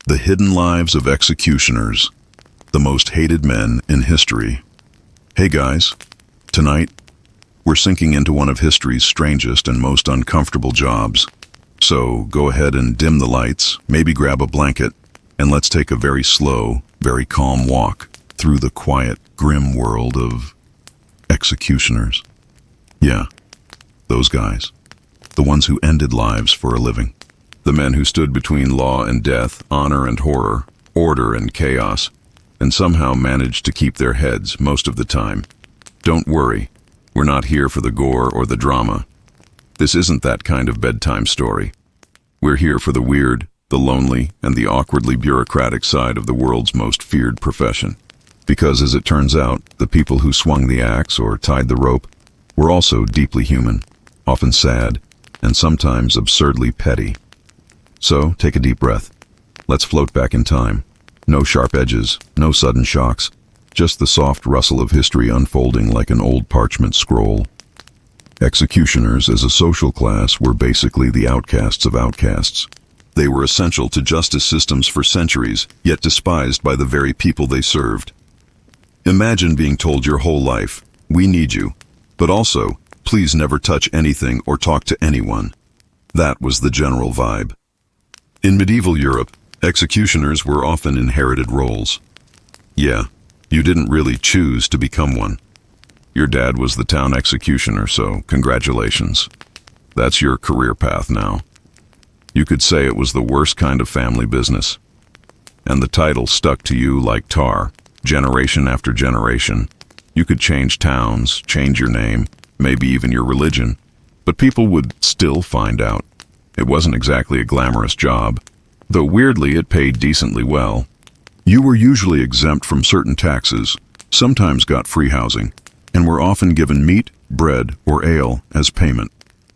The Hidden Lives of Executioners, the most hated men in history. Hey guys, tonight, we're sinking into one of history's strangest and most uncomfortable jobs. So go ahead and dim the lights, maybe grab a blanket, and let's take a very slow, very calm walk through the quiet, grim world of executioners. Yeah, those guys. The ones who ended lives for a living. The men who stood between law and death, honor and horror, order and chaos, and somehow managed to keep their heads most of the time. Don't worry, we're not here for the gore or the drama. This isn't that kind of bedtime story. We're here for the weird, the lonely, and the awkwardly bureaucratic side of the world's most feared profession. Because as it turns out, the people who swung the axe or tied the rope were also deeply human, often sad, and sometimes absurdly petty. So, take a deep breath. Let's float back in time. No sharp edges, no sudden shocks, just the soft rustle of history unfolding like an old parchment scroll. Executioners as a social class were basically the outcasts of outcasts. They were essential to justice systems for centuries, yet despised by the very people they served. Imagine being told your whole life, "We need you," but also, "Please never touch anything or talk to anyone." That was the general vibe. In medieval Europe, executioners were often inherited roles. Yeah, you didn't really choose to become one. Your dad was the town executioner, so congratulations. That's your career path now. You could say it was the worst kind of family business. And the title stuck to you like tar, generation after generation. You could change towns, change your name, maybe even your religion, but people would still find out. It wasn't exactly a glamorous job, though weirdly it paid decently well. You were usually exempt from certain taxes, sometimes got free housing, and were often given meat, bread, or ale as payment.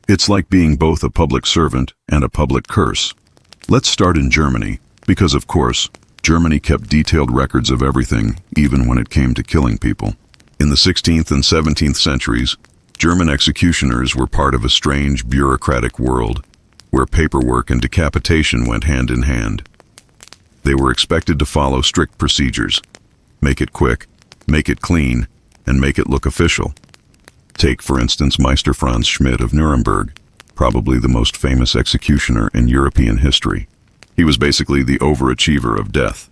It's like being both a public servant and a public curse. Let's start in Germany, because of course, Germany kept detailed records of everything, even when it came to killing people. In the 16th and 17th centuries, German executioners were part of a strange bureaucratic world, where paperwork and decapitation went hand in hand. They were expected to follow strict procedures, make it quick, make it clean, and make it look official. Take, for instance, Meister Franz Schmidt of Nuremberg, probably the most famous executioner in European history. He was basically the overachiever of death.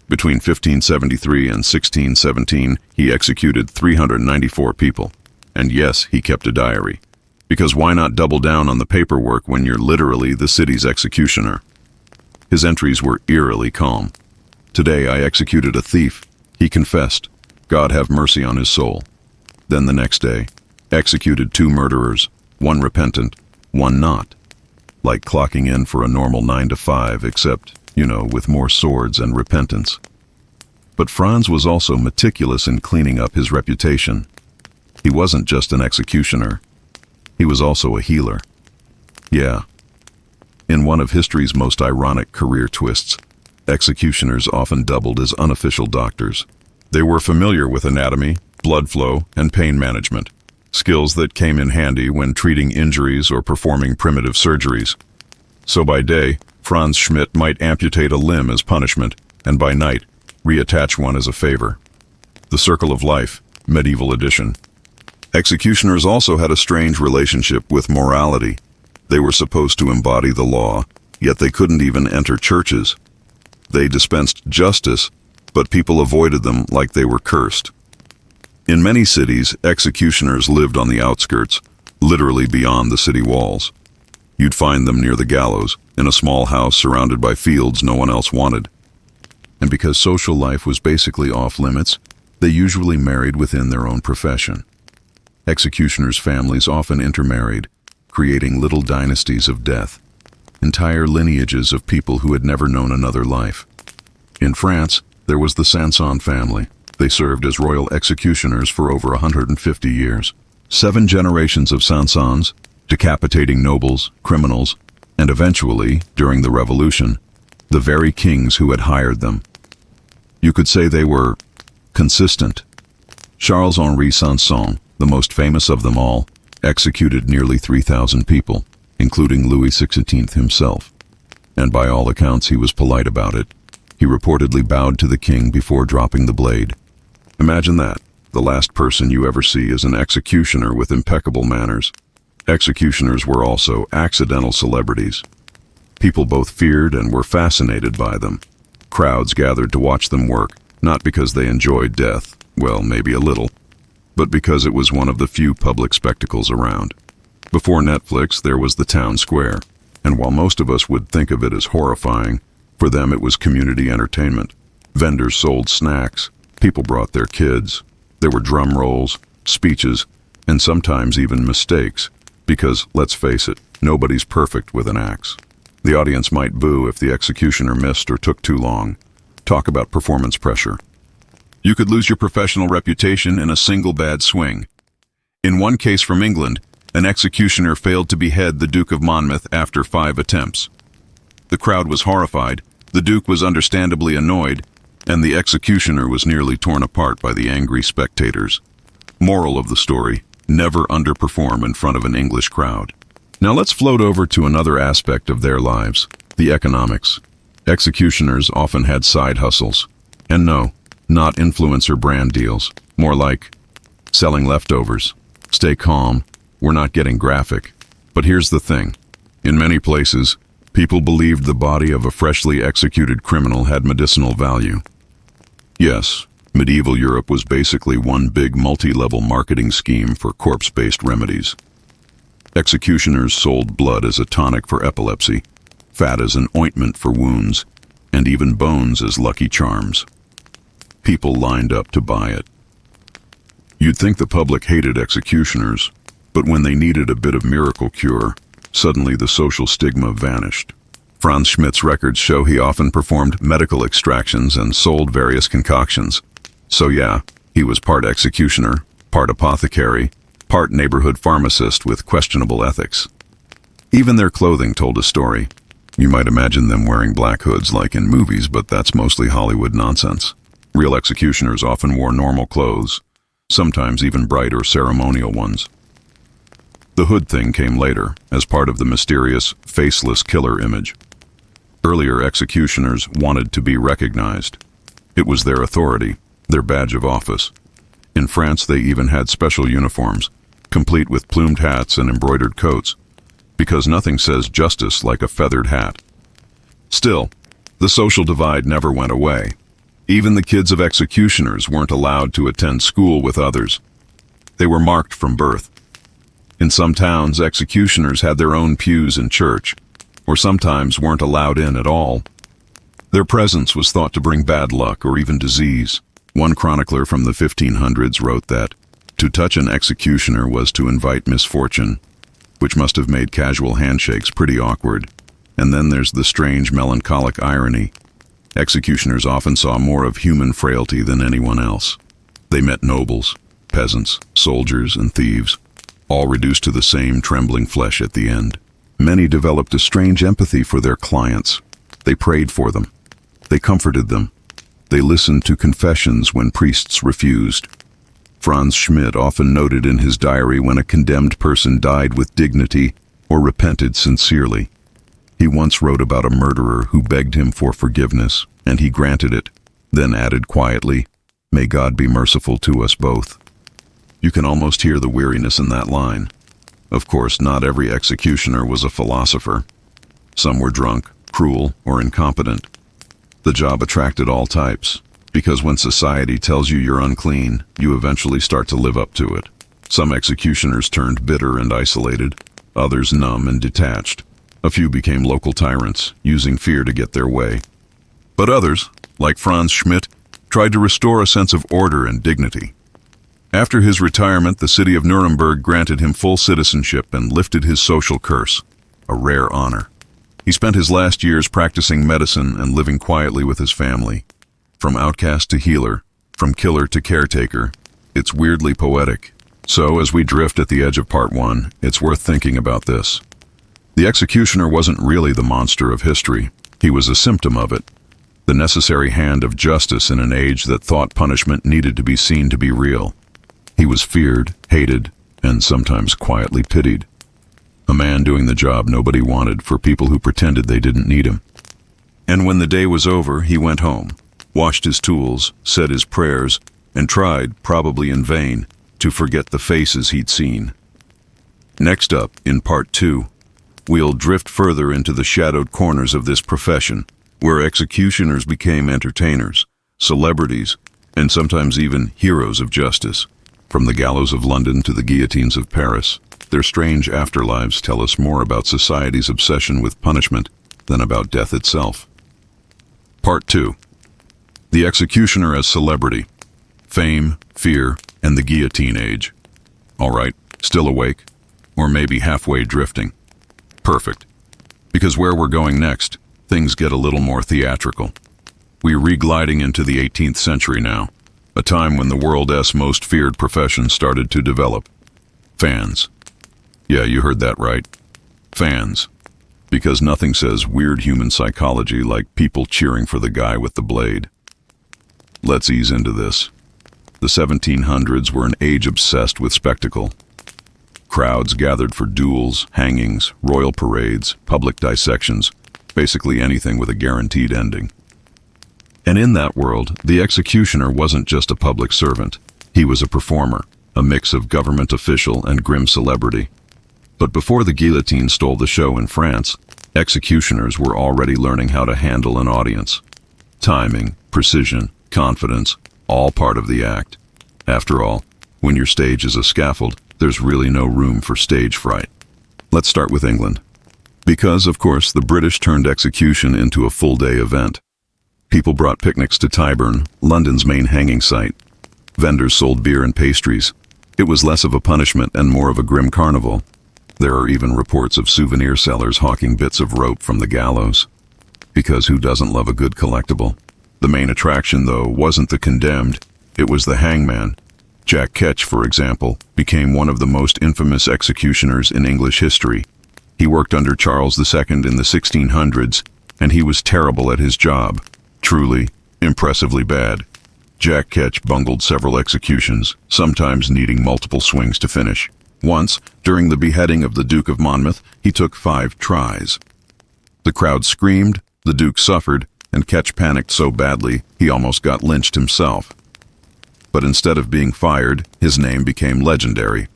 Between 1573 and 1617, he executed 394 people. And yes, he kept a diary. Because why not double down on the paperwork when you're literally the city's executioner? His entries were eerily calm. "Today I executed a thief. He confessed. God have mercy on his soul." Then the next day, executed 2 murderers, 1 repentant, 1 not. Like clocking in for a normal 9 to 5, except, with more swords and repentance. But Franz was also meticulous in cleaning up his reputation. He wasn't just an executioner. He was also a healer. Yeah. In one of history's most ironic career twists, executioners often doubled as unofficial doctors. They were familiar with anatomy, blood flow, and pain management, skills that came in handy when treating injuries or performing primitive surgeries. So by day, Franz Schmidt might amputate a limb as punishment, and by night, reattach one as a favor. The Circle of Life, Medieval Edition. Executioners also had a strange relationship with morality. They were supposed to embody the law, yet they couldn't even enter churches. They dispensed justice, but people avoided them like they were cursed. In many cities, executioners lived on the outskirts, literally beyond the city walls. You'd find them near the gallows, in a small house surrounded by fields no one else wanted. And because social life was basically off limits, they usually married within their own profession. Executioners' families often intermarried, creating little dynasties of death, entire lineages of people who had never known another life. In France, there was the Sanson family. They served as royal executioners for over 150 years. 7 generations of Sansons, decapitating nobles, criminals, and eventually, during the Revolution, the very kings who had hired them. You could say they were consistent. Charles-Henri Sanson, the most famous of them all, executed nearly 3,000 people, including Louis XVI himself. and by all accounts he was polite about it. He reportedly bowed to the king before dropping the blade. Imagine that. The last person you ever see is an executioner with impeccable manners. Executioners were also accidental celebrities. People both feared and were fascinated by them. Crowds gathered to watch them work, not because they enjoyed death, well, maybe a little, but because it was one of the few public spectacles around. Before Netflix, there was the town square, and while most of us would think of it as horrifying, for them it was community entertainment. Vendors sold snacks, people brought their kids. There were drum rolls, speeches, and sometimes even mistakes, because, let's face it, nobody's perfect with an axe. The audience might boo if the executioner missed or took too long. Talk about performance pressure. You could lose your professional reputation in a single bad swing. In one case from England, an executioner failed to behead the Duke of Monmouth after 5 attempts. The crowd was horrified, the Duke was understandably annoyed, and the executioner was nearly torn apart by the angry spectators. Moral of the story: never underperform in front of an English crowd. Now let's float over to another aspect of their lives, the economics. Executioners often had side hustles. And no, not influencer brand deals, more like selling leftovers. Stay calm, we're not getting graphic. But here's the thing. In many places, people believed the body of a freshly executed criminal had medicinal value. Yes, medieval Europe was basically one big multi-level marketing scheme for corpse-based remedies. Executioners sold blood as a tonic for epilepsy, fat as an ointment for wounds, and even bones as lucky charms. People lined up to buy it. You'd think the public hated executioners, but when they needed a bit of miracle cure, suddenly the social stigma vanished. Franz Schmidt's records show he often performed medical extractions and sold various concoctions. So yeah, he was part executioner, part apothecary, part neighborhood pharmacist with questionable ethics. Even their clothing told a story. You might imagine them wearing black hoods like in movies, but that's mostly Hollywood nonsense. Real executioners often wore normal clothes, sometimes even bright or ceremonial ones. The hood thing came later, as part of the mysterious, faceless killer image. Earlier executioners wanted to be recognized. It was their authority, their badge of office. In France, they even had special uniforms, complete with plumed hats and embroidered coats, because nothing says justice like a feathered hat. Still, the social divide never went away. Even the kids of executioners weren't allowed to attend school with others. They were marked from birth. In some towns, executioners had their own pews in church, or sometimes weren't allowed in at all. Their presence was thought to bring bad luck or even disease. One chronicler from the 1500s wrote that to touch an executioner was to invite misfortune, which must have made casual handshakes pretty awkward. And then there's the strange melancholic irony. Executioners often saw more of human frailty than anyone else. They met nobles, peasants, soldiers, and thieves, all reduced to the same trembling flesh at the end. Many developed a strange empathy for their clients. They prayed for them. They comforted them. They listened to confessions when priests refused. Franz Schmidt often noted in his diary when a condemned person died with dignity or repented sincerely. He once wrote about a murderer who begged him for forgiveness, and he granted it, then added quietly, "May God be merciful to us both." You can almost hear the weariness in that line. Of course, not every executioner was a philosopher. Some were drunk, cruel, or incompetent. The job attracted all types, because when society tells you you're unclean, you eventually start to live up to it. Some executioners turned bitter and isolated, others numb and detached. A few became local tyrants, using fear to get their way. But others, like Franz Schmidt, tried to restore a sense of order and dignity. After his retirement, the city of Nuremberg granted him full citizenship and lifted his social curse, a rare honor. He spent his last years practicing medicine and living quietly with his family. From outcast to healer, from killer to caretaker, it's weirdly poetic. So, as we drift at the edge of part 1, it's worth thinking about this. The executioner wasn't really the monster of history. He was a symptom of it, the necessary hand of justice in an age that thought punishment needed to be seen to be real. He was feared, hated, and sometimes quietly pitied. A man doing the job nobody wanted for people who pretended they didn't need him. And when the day was over, he went home, washed his tools, said his prayers, and tried, probably in vain, to forget the faces he'd seen. Next up, in part 2, we'll drift further into the shadowed corners of this profession, where executioners became entertainers, celebrities, and sometimes even heroes of justice. From the gallows of London to the guillotines of Paris, their strange afterlives tell us more about society's obsession with punishment than about death itself. Part 2. The executioner as celebrity. Fame, fear, and the guillotine age. All right, still awake? Or maybe halfway drifting? Perfect. Because where we're going next, things get a little more theatrical. We're re-gliding into the 18th century now, a time when the world's most feared profession started to develop. Fans. Yeah, you heard that right. Fans. Because nothing says weird human psychology like people cheering for the guy with the blade. Let's ease into this. The 1700s were an age obsessed with spectacle. Crowds gathered for duels, hangings, royal parades, public dissections, basically anything with a guaranteed ending. And in that world, the executioner wasn't just a public servant. He was a performer, a mix of government official and grim celebrity. But before the guillotine stole the show in France, executioners were already learning how to handle an audience. Timing, precision, confidence, all part of the act. After all, when your stage is a scaffold, there's really no room for stage fright. Let's start with England. Because, of course, the British turned execution into a full-day event. People brought picnics to Tyburn, London's main hanging site. Vendors sold beer and pastries. It was less of a punishment and more of a grim carnival. There are even reports of souvenir sellers hawking bits of rope from the gallows. Because who doesn't love a good collectible? The main attraction, though, wasn't the condemned. It was the hangman. Jack Ketch, for example, became one of the most infamous executioners in English history. He worked under Charles II in the 1600s, and he was terrible at his job. Truly, impressively bad. Jack Ketch bungled several executions, sometimes needing multiple swings to finish. Once, during the beheading of the Duke of Monmouth, he took 5 tries. The crowd screamed, the Duke suffered, and Ketch panicked so badly he almost got lynched himself. But instead of being fired, his name became legendary.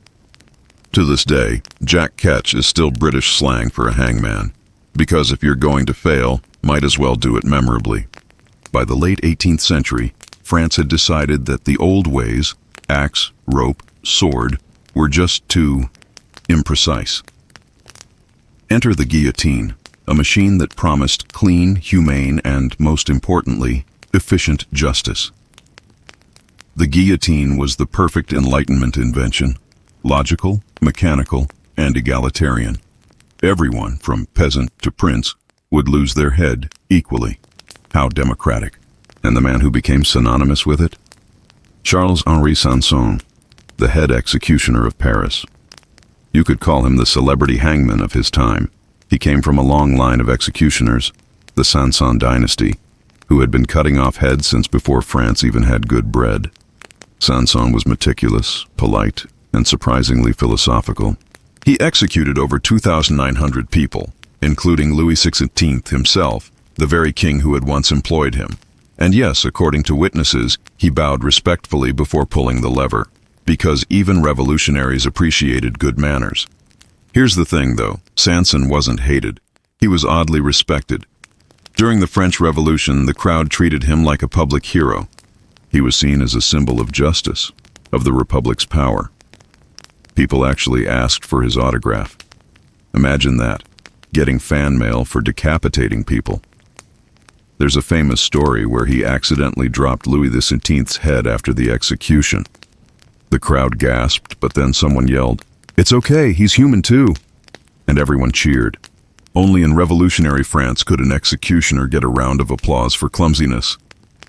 To this day, Jack Ketch is still British slang for a hangman, because if you're going to fail, might as well do it memorably. By the late 18th century, France had decided that the old ways, axe, rope, sword, were just too imprecise. Enter the guillotine, a machine that promised clean, humane, and, most importantly, efficient justice. The guillotine was the perfect Enlightenment invention, logical, mechanical, and egalitarian. Everyone, from peasant to prince, would lose their head equally. How democratic. And the man who became synonymous with it? Charles-Henri Sanson, the head executioner of Paris. You could call him the celebrity hangman of his time. He came from a long line of executioners, the Sanson dynasty, who had been cutting off heads since before France even had good bread. Sanson was meticulous, polite, and surprisingly philosophical. He executed over 2,900 people, including Louis XVI himself, the very king who had once employed him. And yes, according to witnesses, he bowed respectfully before pulling the lever, because even revolutionaries appreciated good manners. Here's the thing, though. Sanson wasn't hated. He was oddly respected. During the French Revolution, the crowd treated him like a public hero. He was seen as a symbol of justice, of the Republic's power. People actually asked for his autograph. Imagine that, getting fan mail for decapitating people. There's a famous story where he accidentally dropped Louis XVII's head after the execution. The crowd gasped, but then someone yelled, "It's okay, he's human too." And everyone cheered. Only in revolutionary France could an executioner get a round of applause for clumsiness.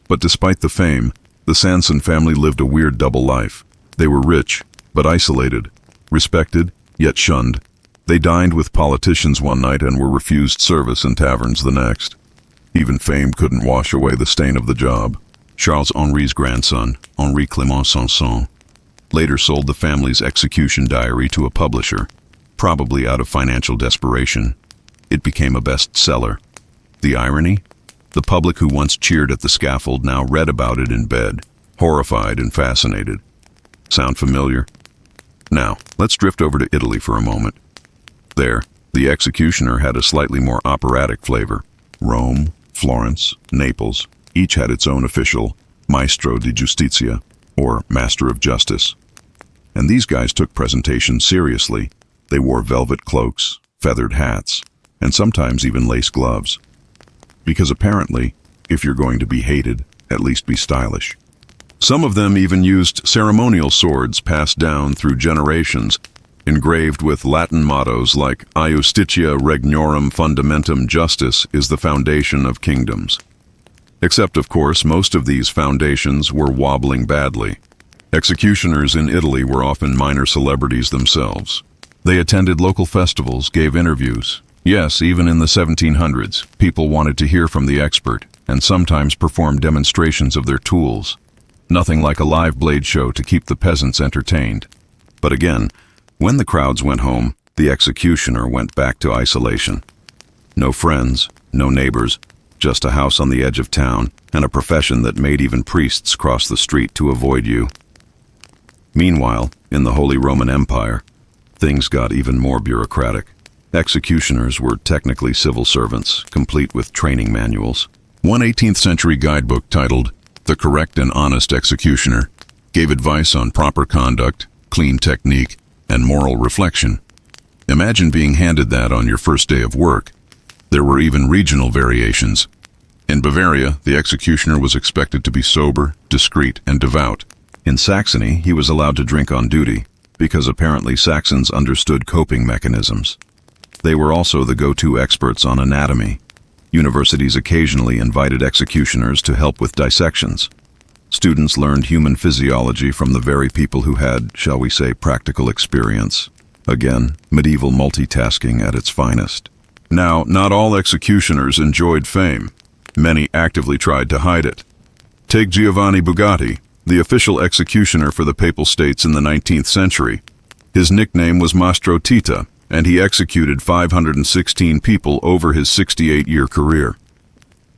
But despite the fame, the Sanson family lived a weird double life. They were rich, but isolated, respected, yet shunned. They dined with politicians one night and were refused service in taverns the next. Even fame couldn't wash away the stain of the job. Charles-Henri's grandson, Henri Clément Sanson, later sold the family's execution diary to a publisher, probably out of financial desperation. It became a bestseller. The irony? The public who once cheered at the scaffold now read about it in bed, horrified and fascinated. Sound familiar? Now, let's drift over to Italy for a moment. There, the executioner had a slightly more operatic flavor. Rome, Florence, Naples, each had its own official Maestro di Giustizia, or Master of Justice. And these guys took presentation seriously. They wore velvet cloaks, feathered hats, and sometimes even lace gloves. Because apparently, if you're going to be hated, at least be stylish. Some of them even used ceremonial swords passed down through generations, engraved with Latin mottos like Iustitia regnorum fundamentum, justice is the foundation of kingdoms. Except, of course, most of these foundations were wobbling badly. Executioners in Italy were often minor celebrities themselves. They attended local festivals, gave interviews. Yes, even in the 1700s, people wanted to hear from the expert, and sometimes performed demonstrations of their tools. Nothing like a live blade show to keep the peasants entertained. But again, when the crowds went home, the executioner went back to isolation. No friends, no neighbors, just a house on the edge of town, and a profession that made even priests cross the street to avoid you. Meanwhile, in the Holy Roman Empire, things got even more bureaucratic. Executioners were technically civil servants, complete with training manuals. One 18th century guidebook titled The Correct and Honest Executioner gave advice on proper conduct, clean technique, and moral reflection. Imagine being handed that on your first day of work. There were even regional variations. In Bavaria, the executioner was expected to be sober, discreet, and devout. In Saxony, he was allowed to drink on duty, because apparently Saxons understood coping mechanisms. They were also the go-to experts on anatomy. Universities occasionally invited executioners to help with dissections. Students learned human physiology from the very people who had, shall we say, practical experience. Again, medieval multitasking at its finest. Now, not all executioners enjoyed fame. Many actively tried to hide it. Take Giovanni Bugatti, the official executioner for the Papal States in the 19th century. His nickname was Mastro Tita, and he executed 516 people over his 68-year career.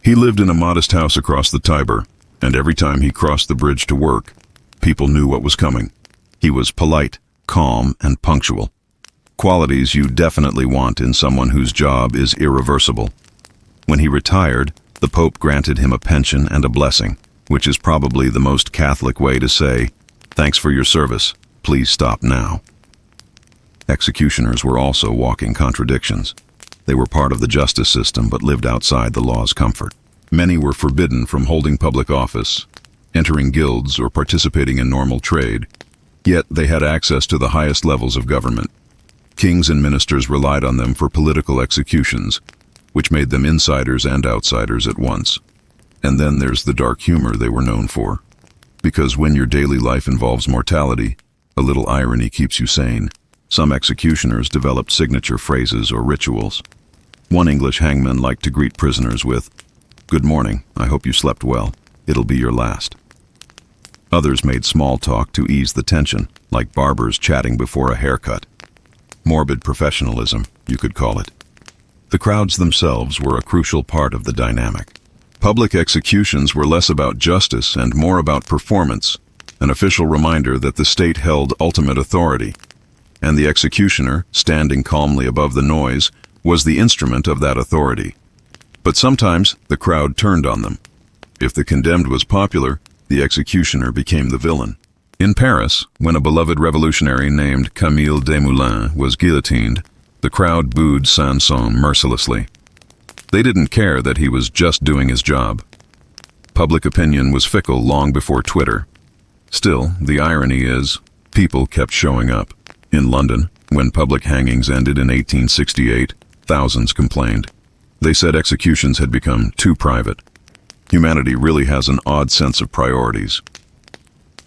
He lived in a modest house across the Tiber, and every time he crossed the bridge to work, people knew what was coming. He was polite, calm, and punctual. Qualities you definitely want in someone whose job is irreversible. When he retired, the Pope granted him a pension and a blessing, which is probably the most Catholic way to say, "Thanks for your service, please stop now." Executioners were also walking contradictions. They were part of the justice system but lived outside the law's comfort. Many were forbidden from holding public office, entering guilds, or participating in normal trade. Yet they had access to the highest levels of government. Kings and ministers relied on them for political executions, which made them insiders and outsiders at once. And then there's the dark humor they were known for. Because when your daily life involves mortality, a little irony keeps you sane. Some executioners developed signature phrases or rituals. One English hangman liked to greet prisoners with, "Good morning, I hope you slept well. It'll be your last." Others made small talk to ease the tension, like barbers chatting before a haircut. Morbid professionalism, you could call it. The crowds themselves were a crucial part of the dynamic. Public executions were less about justice and more about performance, an official reminder that the state held ultimate authority. And the executioner, standing calmly above the noise, was the instrument of that authority. But sometimes the crowd turned on them. If the condemned was popular, the executioner became the villain. In Paris, when a beloved revolutionary named Camille Desmoulins was guillotined, the crowd booed Sanson mercilessly. They didn't care that he was just doing his job. Public opinion was fickle long before Twitter. Still, the irony is, people kept showing up. In London, when public hangings ended in 1868, thousands complained. They said executions had become too private. Humanity really has an odd sense of priorities.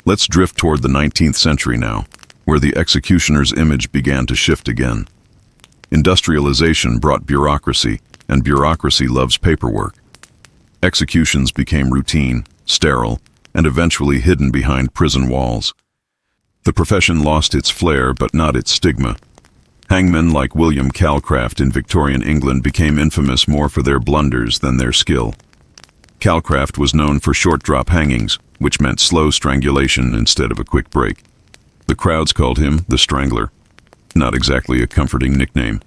Let's drift toward the 19th century now, where the executioner's image began to shift again. Industrialization brought bureaucracy, and bureaucracy loves paperwork. Executions became routine, sterile, and eventually hidden behind prison walls. The profession lost its flair but not its stigma. Hangmen like William Calcraft in Victorian England became infamous more for their blunders than their skill. Calcraft was known for short drop hangings, which meant slow strangulation instead of a quick break. The crowds called him the Strangler. Not exactly a comforting nickname.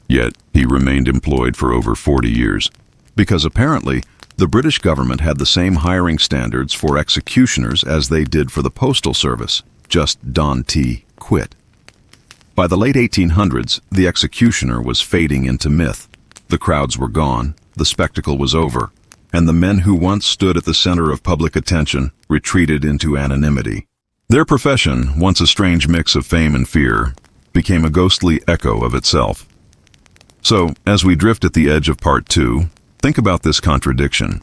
Yet, he remained employed for over 40 years. Because apparently, the British government had the same hiring standards for executioners as they did for the postal service. Just Don T. quit. By the late 1800s, the executioner was fading into myth. The crowds were gone, the spectacle was over, and the men who once stood at the center of public attention retreated into anonymity. Their profession, once a strange mix of fame and fear, became a ghostly echo of itself. So, as we drift at the edge of part 2, think about this contradiction.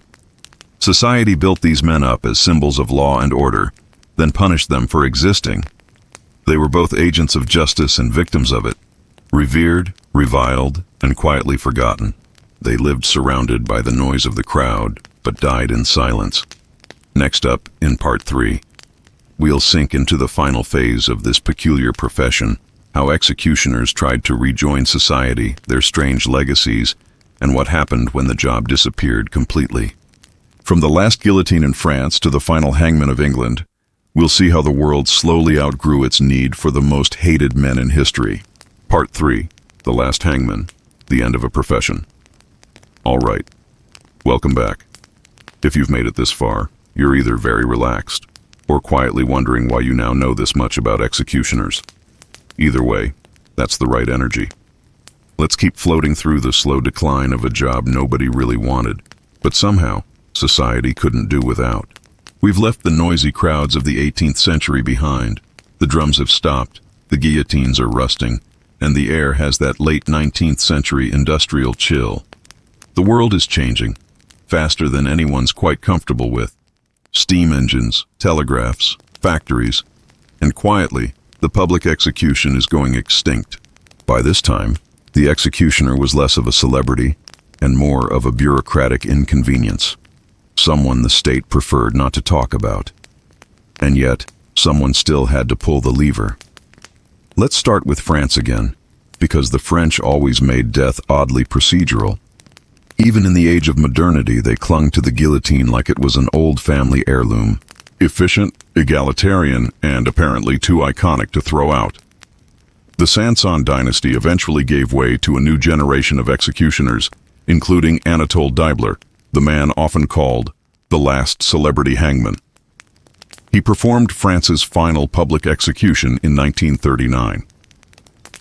Society built these men up as symbols of law and order, then punished them for existing. They were both agents of justice and victims of it, revered, reviled, and quietly forgotten. They lived surrounded by the noise of the crowd, but died in silence. Next up, in part 3, we'll sink into the final phase of this peculiar profession, how executioners tried to rejoin society, their strange legacies, and what happened when the job disappeared completely. From the last guillotine in France to the final hangman of England, we'll see how the world slowly outgrew its need for the most hated men in history. Part 3, The Last Hangman, the End of a Profession. All right, welcome back. If you've made it this far, you're either very relaxed or quietly wondering why you now know this much about executioners. Either way, that's the right energy. Let's keep floating through the slow decline of a job nobody really wanted, but somehow society couldn't do without. We've left the noisy crowds of the 18th century behind. The drums have stopped, the guillotines are rusting, and the air has that late 19th century industrial chill. The world is changing, faster than anyone's quite comfortable with. Steam engines, telegraphs, factories, and quietly, the public execution is going extinct. By this time, the executioner was less of a celebrity and more of a bureaucratic inconvenience, someone the state preferred not to talk about. And yet, someone still had to pull the lever. Let's start with France again, because the French always made death oddly procedural. Even in the age of modernity, they clung to the guillotine like it was an old family heirloom. Efficient, egalitarian, and apparently too iconic to throw out. The Sanson dynasty eventually gave way to a new generation of executioners, including Anatole Deibler, the man often called the last celebrity hangman. He performed France's final public execution in 1939.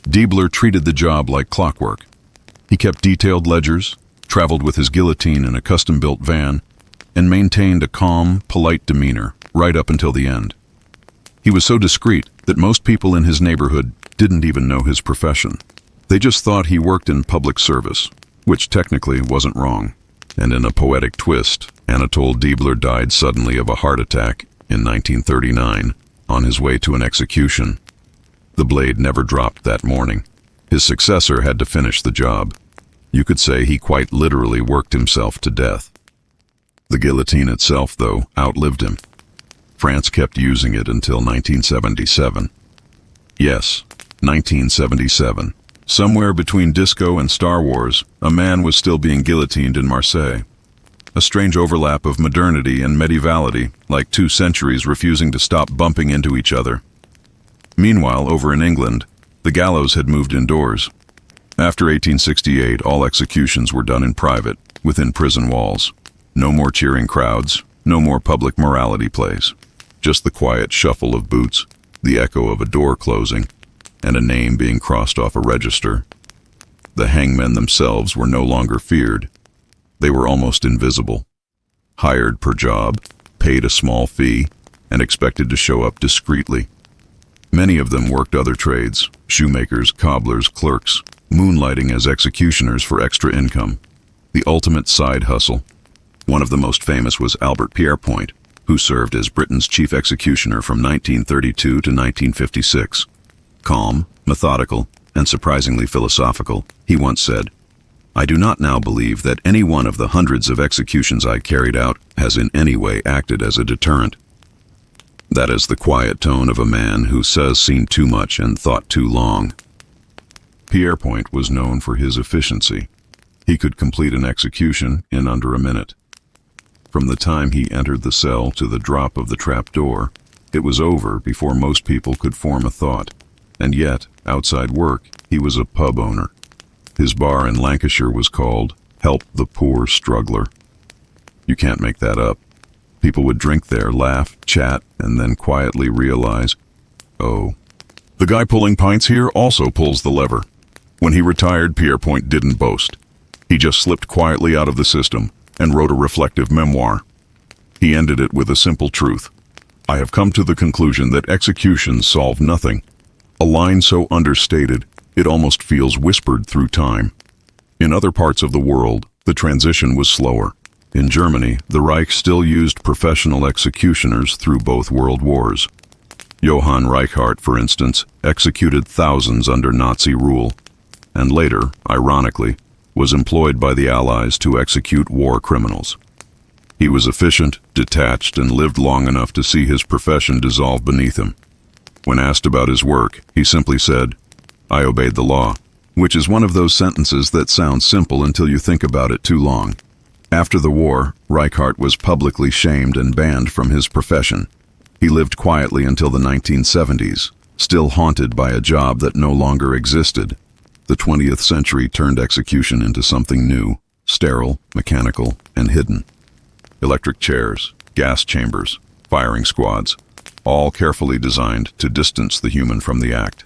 Deibler treated the job like clockwork. He kept detailed ledgers, traveled with his guillotine in a custom-built van, and maintained a calm, polite demeanor right up until the end. He was so discreet that most people in his neighborhood didn't even know his profession. They just thought he worked in public service, which technically wasn't wrong. And in a poetic twist, Anatole Deibler died suddenly of a heart attack in 1939 on his way to an execution. The blade never dropped that morning. His successor had to finish the job. You could say he quite literally worked himself to death. The guillotine itself, though, outlived him. France kept using it until 1977. Yes, 1977. Somewhere between disco and Star Wars, a man was still being guillotined in Marseille. A strange overlap of modernity and medievality, like two centuries refusing to stop bumping into each other. Meanwhile, over in England, the gallows had moved indoors. After 1868, all executions were done in private, within prison walls. No more cheering crowds, no more public morality plays. Just the quiet shuffle of boots, the echo of a door closing, and a name being crossed off a register. The hangmen themselves were no longer feared. They were almost invisible. Hired per job, paid a small fee, and expected to show up discreetly. Many of them worked other trades, shoemakers, cobblers, clerks, moonlighting as executioners for extra income. The ultimate side hustle. One of the most famous was Albert Pierrepoint, who served as Britain's chief executioner from 1932 to 1956. Calm, methodical, and surprisingly philosophical, he once said, "I do not now believe that any one of the hundreds of executions I carried out has in any way acted as a deterrent." That is the quiet tone of a man who says seen too much and thought too long. Pierrepoint was known for his efficiency. He could complete an execution in under a minute. From the time he entered the cell to the drop of the trapdoor, it was over before most people could form a thought. And yet, outside work, he was a pub owner. His bar in Lancashire was called Help the Poor Struggler. You can't make that up. People would drink there, laugh, chat, and then quietly realize, oh, the guy pulling pints here also pulls the lever. When he retired, Pierrepoint didn't boast. He just slipped quietly out of the system and wrote a reflective memoir. He ended it with a simple truth. I have come to the conclusion that executions solve nothing. A line so understated, it almost feels whispered through time. In other parts of the world, the transition was slower. In Germany, the Reich still used professional executioners through both world wars. Johann Reichhardt, for instance, executed thousands under Nazi rule, and later, ironically, was employed by the Allies to execute war criminals. He was efficient, detached, and lived long enough to see his profession dissolve beneath him. When asked about his work, he simply said, I obeyed the law, which is one of those sentences that sounds simple until you think about it too long. After the war, Reichhardt was publicly shamed and banned from his profession. He lived quietly until the 1970s, still haunted by a job that no longer existed. The 20th century turned execution into something new, sterile, mechanical, and hidden. Electric chairs, gas chambers, firing squads, all carefully designed to distance the human from the act.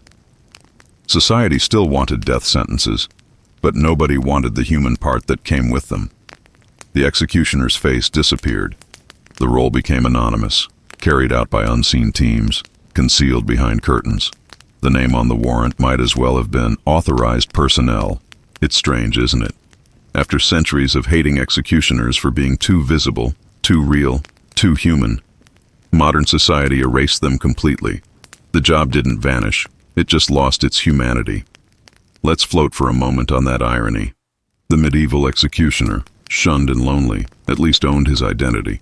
Society still wanted death sentences, but nobody wanted the human part that came with them. The executioner's face disappeared. The role became anonymous, carried out by unseen teams, concealed behind curtains. The name on the warrant might as well have been authorized personnel. It's strange, isn't it? After centuries of hating executioners for being too visible, too real, too human, modern society erased them completely. The job didn't vanish, it just lost its humanity. Let's float for a moment on that irony. The medieval executioner, shunned and lonely, at least owned his identity.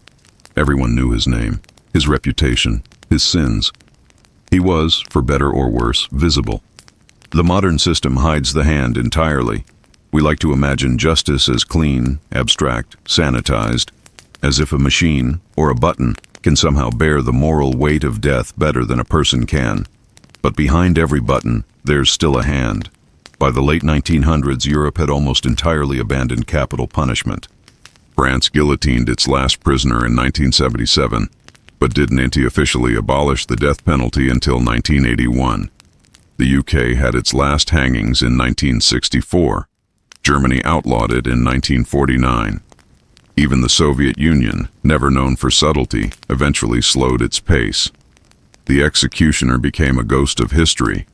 Everyone knew his name, his reputation, his sins. He was, for better or worse, visible. The modern system hides the hand entirely. We like to imagine justice as clean, abstract, sanitized, as if a machine or a button can somehow bear the moral weight of death better than a person can. But behind every button, there's still a hand. By the late 1900s, Europe had almost entirely abandoned capital punishment. France guillotined its last prisoner in 1977, but didn't officially abolish the death penalty until 1981. The UK had its last hangings in 1964. Germany outlawed it in 1949. Even the Soviet Union, never known for subtlety, eventually slowed its pace. The executioner became a ghost of history.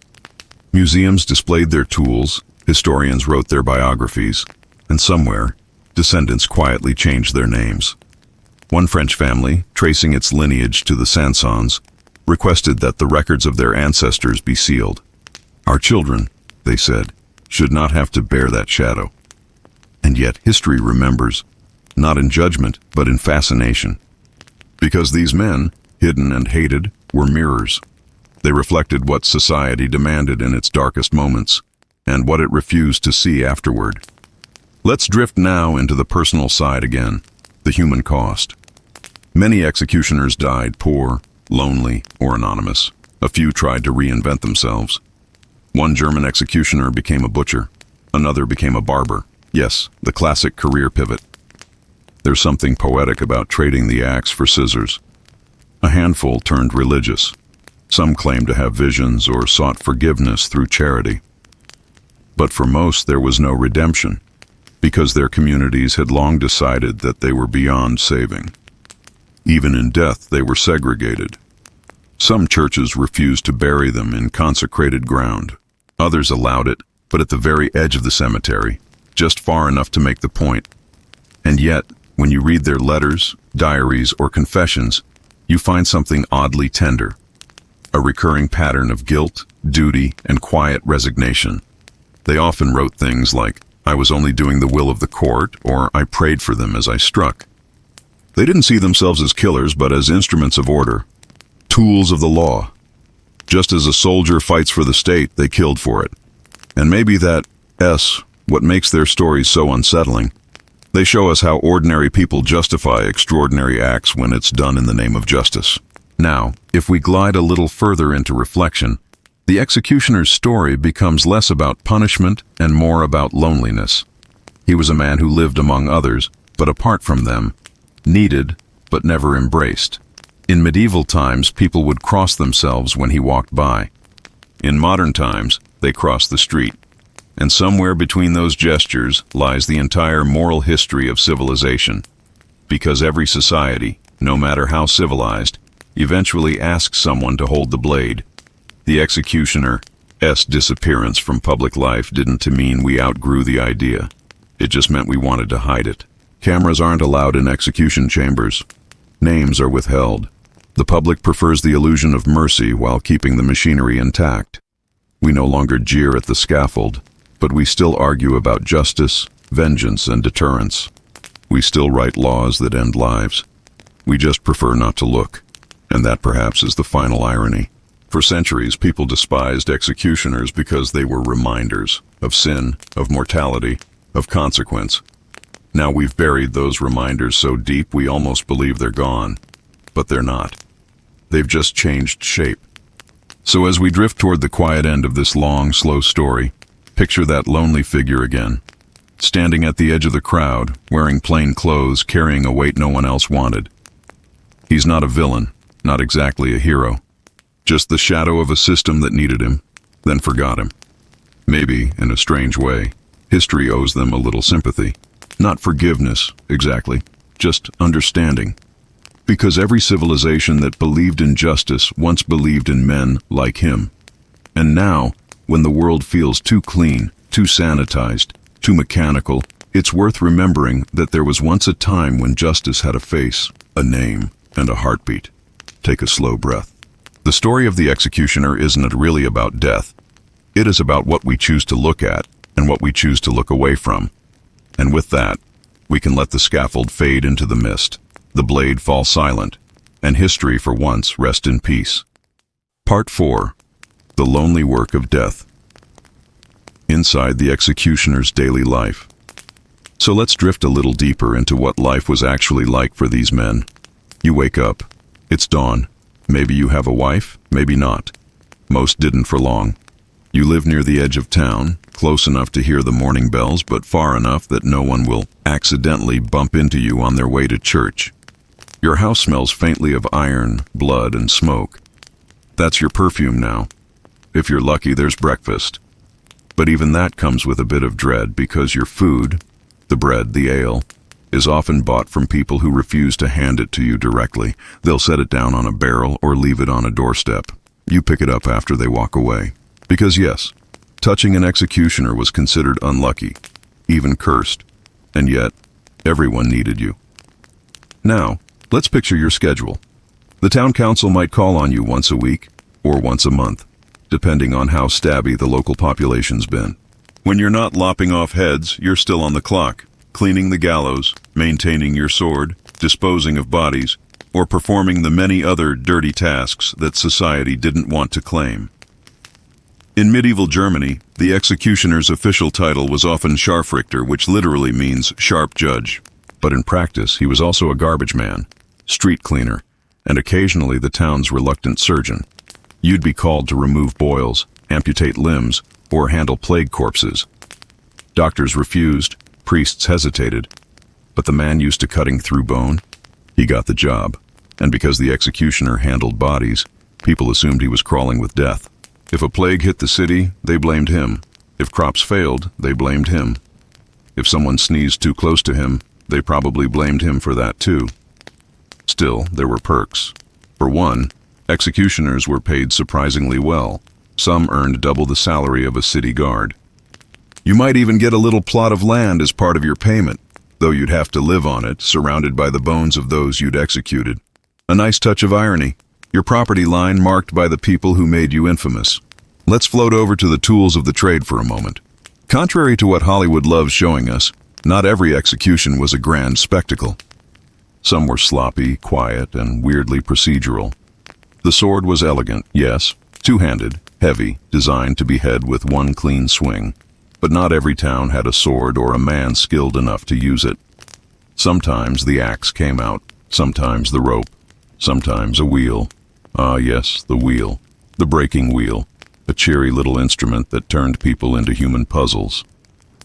Museums displayed their tools, historians wrote their biographies, and somewhere, descendants quietly changed their names. One French family, tracing its lineage to the Sansons, requested that the records of their ancestors be sealed. Our children, they said, should not have to bear that shadow. And yet history remembers, not in judgment, but in fascination. Because these men, hidden and hated, were mirrors. They reflected what society demanded in its darkest moments, and what it refused to see afterward. Let's drift now into the personal side again, the human cost. Many executioners died poor, lonely, or anonymous. A few tried to reinvent themselves. One German executioner became a butcher. Another became a barber. Yes, the classic career pivot. There's something poetic about trading the axe for scissors. A handful turned religious. Some claimed to have visions or sought forgiveness through charity. But for most, there was no redemption, because their communities had long decided that they were beyond saving. Even in death, they were segregated. Some churches refused to bury them in consecrated ground. Others allowed it, but at the very edge of the cemetery, just far enough to make the point. And yet, when you read their letters, diaries, or confessions, you find something oddly tender. A recurring pattern of guilt, duty, and quiet resignation. They often wrote things like, I was only doing the will of the court, or I prayed for them as I struck. They didn't see themselves as killers, but as instruments of order, tools of the law. Just as a soldier fights for the state, they killed for it. And maybe that's what makes their stories so unsettling. They show us how ordinary people justify extraordinary acts when it's done in the name of justice. Now, if we glide a little further into reflection, the executioner's story becomes less about punishment and more about loneliness. He was a man who lived among others, but apart from them, needed but never embraced. In medieval times, people would cross themselves when he walked by. In modern times, they cross the street. And somewhere between those gestures lies the entire moral history of civilization. Because every society, no matter how civilized, eventually asks someone to hold the blade. The executioner's disappearance from public life didn't mean we outgrew the idea. It just meant we wanted to hide it. Cameras aren't allowed in execution chambers. Names are withheld. The public prefers the illusion of mercy while keeping the machinery intact. We no longer jeer at the scaffold, but we still argue about justice, vengeance, and deterrence. We still write laws that end lives. We just prefer not to look. And that perhaps is the final irony. For centuries, people despised executioners because they were reminders of sin, of mortality, of consequence. Now we've buried those reminders so deep we almost believe they're gone. But they're not. They've just changed shape. So as we drift toward the quiet end of this long, slow story, picture that lonely figure again, standing at the edge of the crowd, wearing plain clothes, carrying a weight no one else wanted. He's not a villain, not exactly a hero, just the shadow of a system that needed him, then forgot him. Maybe, in a strange way, history owes them a little sympathy. Not forgiveness, exactly, just understanding. Because every civilization that believed in justice once believed in men like him. And now, when the world feels too clean, too sanitized, too mechanical, it's worth remembering that there was once a time when justice had a face, a name, and a heartbeat. Take a slow breath. The story of the executioner isn't really about death. It is about what we choose to look at and what we choose to look away from. And with that, we can let the scaffold fade into the mist, the blade fall silent, and history for once rest in peace. Part 4. The lonely work of death. Inside the executioner's daily life. So let's drift a little deeper into what life was actually like for these men. You wake up. It's dawn. Maybe you have a wife, maybe not. Most didn't for long. You live near the edge of town, close enough to hear the morning bells, but far enough that no one will accidentally bump into you on their way to church. Your house smells faintly of iron, blood, and smoke. That's your perfume now. If you're lucky, there's breakfast. But even that comes with a bit of dread because your food, the bread, the ale, is often bought from people who refuse to hand it to you directly. They'll set it down on a barrel or leave it on a doorstep. You pick it up after they walk away. Because yes, touching an executioner was considered unlucky, even cursed, and yet everyone needed you. Now, let's picture your schedule. The town council might call on you once a week or once a month, depending on how stabby the local population's been. When you're not lopping off heads, you're still on the clock, cleaning the gallows, maintaining your sword, disposing of bodies, or performing the many other dirty tasks that society didn't want to claim. In medieval Germany, the executioner's official title was often Scharfrichter, which literally means sharp judge. But in practice, he was also a garbage man, street cleaner, and occasionally the town's reluctant surgeon. You'd be called to remove boils, amputate limbs, or handle plague corpses. Doctors refused, priests hesitated, but the man used to cutting through bone. He got the job, and because the executioner handled bodies, people assumed he was crawling with death. If a plague hit the city, they blamed him. If crops failed, they blamed him. If someone sneezed too close to him, they probably blamed him for that too. Still, there were perks. For one, executioners were paid surprisingly well. Some earned double the salary of a city guard. You might even get a little plot of land as part of your payment, though you'd have to live on it, surrounded by the bones of those you'd executed. A nice touch of irony. Your property line marked by the people who made you infamous. Let's float over to the tools of the trade for a moment. Contrary to what Hollywood loves showing us, not every execution was a grand spectacle. Some were sloppy, quiet, and weirdly procedural. The sword was elegant, yes, two-handed, heavy, designed to behead with one clean swing. But not every town had a sword or a man skilled enough to use it. Sometimes the axe came out, sometimes the rope, sometimes a wheel. Ah yes, the wheel. The breaking wheel. A cheery little instrument that turned people into human puzzles.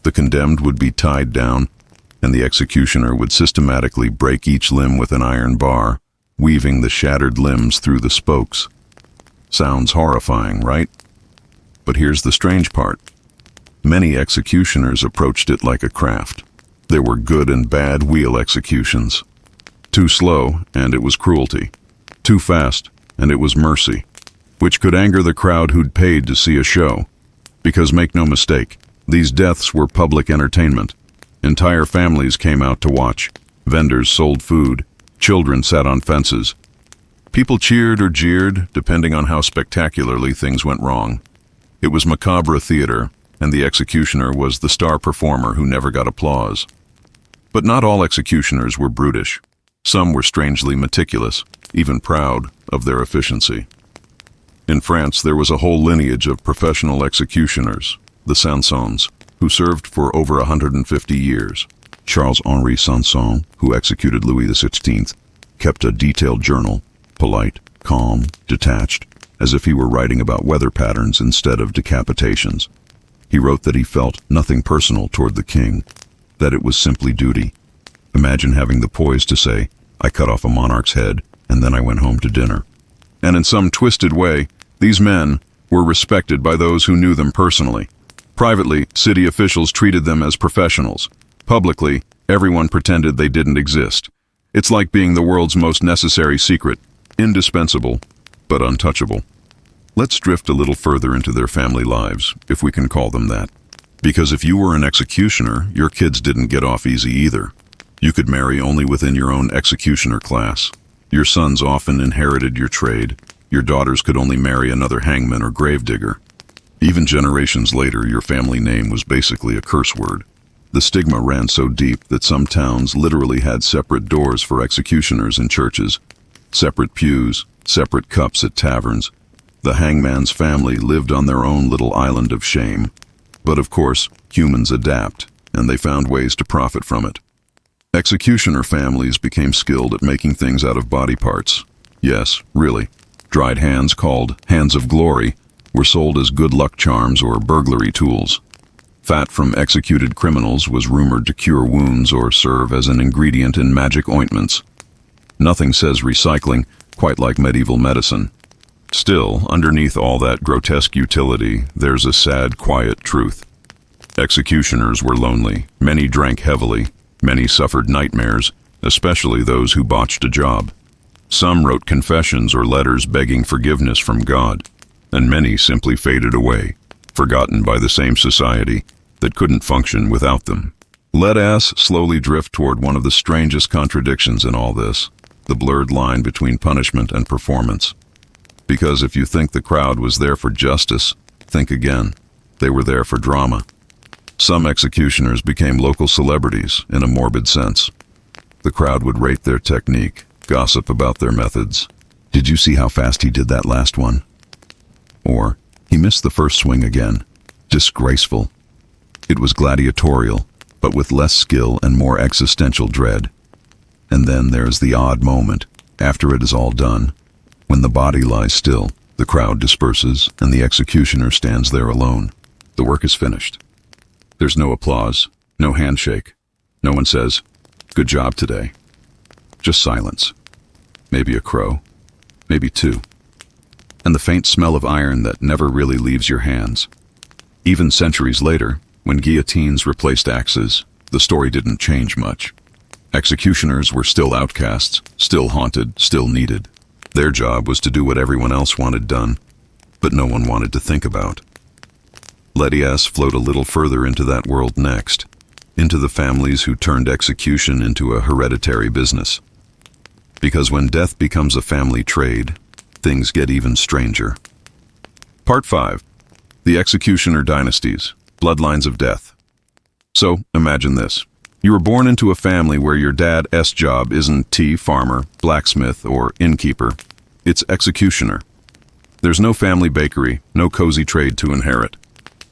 The condemned would be tied down, and the executioner would systematically break each limb with an iron bar, weaving the shattered limbs through the spokes. Sounds horrifying, right? But here's the strange part. Many executioners approached it like a craft. There were good and bad wheel executions. Too slow, and it was cruelty. Too fast, and it was mercy. Which could anger the crowd who'd paid to see a show. Because make no mistake, these deaths were public entertainment. Entire families came out to watch. Vendors sold food. Children sat on fences. People cheered or jeered, depending on how spectacularly things went wrong. It was macabre theater, and the executioner was the star performer who never got applause. But not all executioners were brutish. Some were strangely meticulous, even proud of their efficiency. In France, there was a whole lineage of professional executioners, the Sansons, who served for over 150 years. Charles-Henri Sanson, who executed Louis XVI, kept a detailed journal, polite, calm, detached, as if he were writing about weather patterns instead of decapitations. He wrote that he felt nothing personal toward the king, that it was simply duty. Imagine having the poise to say, "I cut off a monarch's head, and then I went home to dinner." And in some twisted way, these men were respected by those who knew them personally. Privately, city officials treated them as professionals. Publicly, everyone pretended they didn't exist. It's like being the world's most necessary secret, indispensable, but untouchable. Let's drift a little further into their family lives, if we can call them that. Because if you were an executioner, your kids didn't get off easy either. You could marry only within your own executioner class. Your sons often inherited your trade. Your daughters could only marry another hangman or gravedigger. Even generations later, your family name was basically a curse word. The stigma ran so deep that some towns literally had separate doors for executioners in churches, separate pews, separate cups at taverns. The hangman's family lived on their own little island of shame. But of course, humans adapt, and they found ways to profit from it. Executioner families became skilled at making things out of body parts. Yes, really. Dried hands, called hands of glory, were sold as good luck charms or burglary tools. Fat from executed criminals was rumored to cure wounds or serve as an ingredient in magic ointments. Nothing says recycling quite like medieval medicine. Still, underneath all that grotesque utility, there's a sad, quiet truth. Executioners were lonely. Many drank heavily. Many suffered nightmares, especially those who botched a job. Some wrote confessions or letters begging forgiveness from God, and many simply faded away, forgotten by the same society that couldn't function without them. Let us slowly drift toward one of the strangest contradictions in all this, the blurred line between punishment and performance. Because if you think the crowd was there for justice, think again. They were there for drama. Some executioners became local celebrities in a morbid sense. The crowd would rate their technique, gossip about their methods. Did you see how fast he did that last one? Or, he missed the first swing again. Disgraceful. It was gladiatorial, but with less skill and more existential dread. And then there's the odd moment, after it is all done. When the body lies still, the crowd disperses, and the executioner stands there alone. The work is finished. There's no applause, no handshake. No one says, "Good job today." Just silence. Maybe a crow. Maybe two. And the faint smell of iron that never really leaves your hands. Even centuries later, when guillotines replaced axes, the story didn't change much. Executioners were still outcasts, still haunted, still needed. Their job was to do what everyone else wanted done, but no one wanted to think about. Let us float a little further into that world next, into the families who turned execution into a hereditary business. Because when death becomes a family trade, things get even stranger. Part 5. The Executioner Dynasties, Bloodlines of Death. So, imagine this. You were born into a family where your dad's job isn't farmer, blacksmith, or innkeeper. It's executioner. There's no family bakery, no cozy trade to inherit.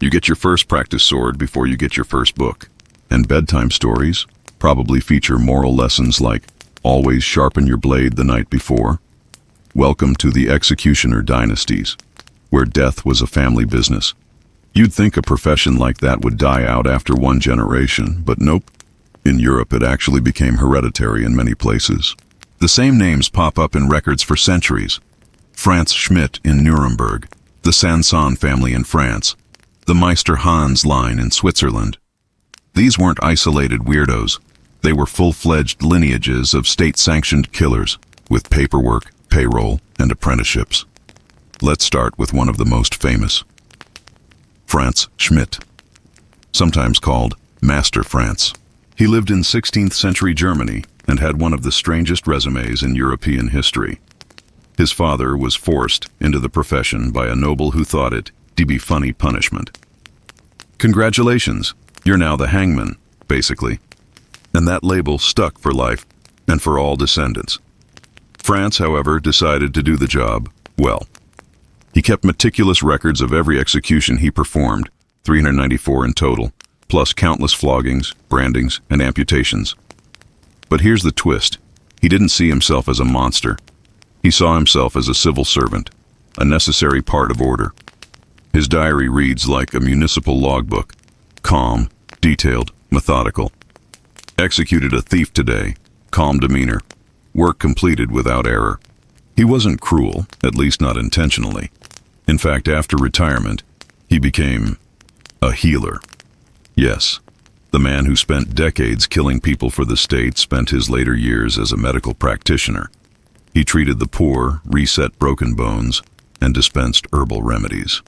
You get your first practice sword before you get your first book. And bedtime stories probably feature moral lessons like always sharpen your blade the night before. Welcome to the executioner dynasties, where death was a family business. You'd think a profession like that would die out after one generation, but nope. In Europe, it actually became hereditary in many places. The same names pop up in records for centuries. Franz Schmidt in Nuremberg, the Sanson family in France, the Meister Hans line in Switzerland. These weren't isolated weirdos. They were full-fledged lineages of state-sanctioned killers, with paperwork, payroll, and apprenticeships. Let's start with one of the most famous. Franz Schmidt, sometimes called Master Franz. He lived in 16th century Germany and had one of the strangest resumes in European history. His father was forced into the profession by a noble who thought it to be funny punishment. Congratulations, you're now the hangman, basically. And that label stuck for life and for all descendants. Franz, however, decided to do the job well. He kept meticulous records of every execution he performed, 394 in total, plus countless floggings, brandings, and amputations. But here's the twist. He didn't see himself as a monster. He saw himself as a civil servant, a necessary part of order. His diary reads like a municipal logbook, calm, detailed, methodical. Executed a thief today, calm demeanor, work completed without error. He wasn't cruel, at least not intentionally. In fact, after retirement, he became a healer. Yes, the man who spent decades killing people for the state spent his later years as a medical practitioner. He treated the poor, reset broken bones, and dispensed herbal remedies.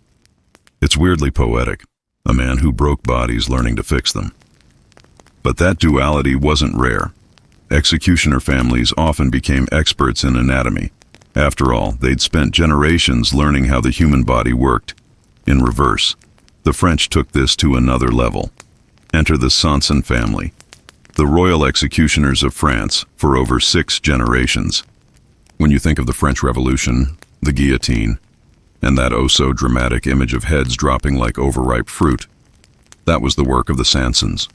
It's weirdly poetic, a man who broke bodies learning to fix them. But that duality wasn't rare. Executioner families often became experts in anatomy. After all, they'd spent generations learning how the human body worked. In reverse, the French took this to another level. Enter the Sanson family, the royal executioners of France for over 6 generations. When you think of the French Revolution, the guillotine, and that oh-so-dramatic image of heads dropping like overripe fruit, that was the work of the Sansons.